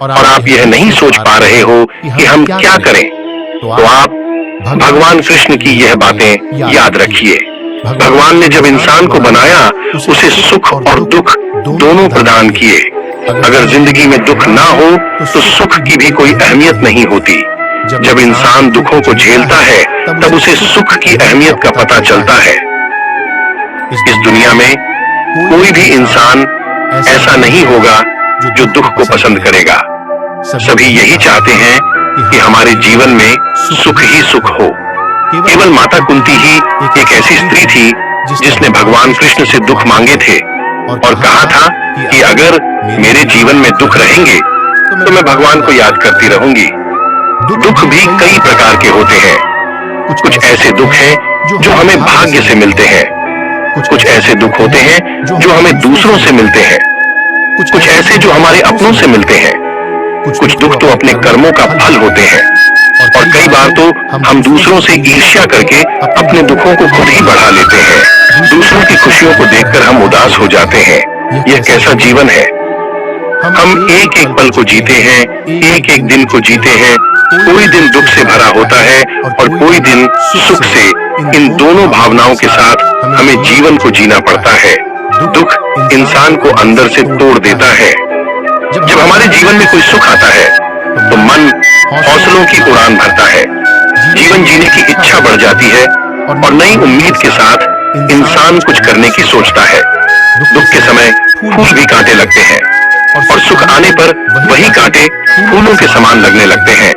और आप यह नहीं सोच पा रहे हो कि हम क्या करें, तो आप भगवान कृष्ण की यह बातें याद रखिए। भगवान ने जब इंसान को बनाया, उसे सुख और दुख दोनों प्रदान किए। अगर जिंदगी में दुख ना हो तो सुख की भी कोई अहमियत नहीं होती। जब इंसान दुखों को झेलता है, तब उसे सुख की अहमियत का पता चलता है। इस दुनिया में कोई भी इंसान ऐसा नहीं होगा जो दुख को पसंद करेगा। सभी यही चाहते हैं कि हमारे जीवन में सुख ही सुख हो। केवल माता कुंती ही एक ऐसी स्त्री थी जिसने भगवान कृष्ण से दुख मांगे थे और कहा था कि अगर मेरे जीवन में दुख रहेंगे तो मैं भगवान को याद करती रहूंगी। दुख भी कई प्रकार के होते हैं। कुछ ऐसे दुख हैं जो हमें भाग्य से मिलते हैं, कुछ ऐसे दुख होते हैं जो हमें दूसरों से मिलते हैं, कुछ ऐसे जो हमारे अपनों से मिलते हैं, कुछ दुख तो अपने कर्मों का फल होते हैं, और कई बार तो हम दूसरों से ईर्ष्या करके अपने दुखों को खुद ही बढ़ा लेते हैं। दूसरों की खुशियों को देखकर हम उदास हो जाते हैं। यह कैसा जीवन है। हम एक एक पल को जीते हैं, एक एक दिन को जीते हैं। कोई दिन दुख से भरा होता है और कोई दिन सुख से। इन दोनों भावनाओं के साथ हमें जीवन को जीना पड़ता है। दुख इंसान को अंदर से तोड़ देता है। जब हमारे जीवन में कोई सुख आता है तो मन हौसलों की उड़ान भरता है। जीवन जीने की इच्छा बढ़ जाती है और नई उम्मीद के साथ इंसान कुछ करने की सोचता है। दुख के समय फूल भी कांटे लगते हैं और सुख आने पर वही कांटे फूलों के समान लगने लगते हैं।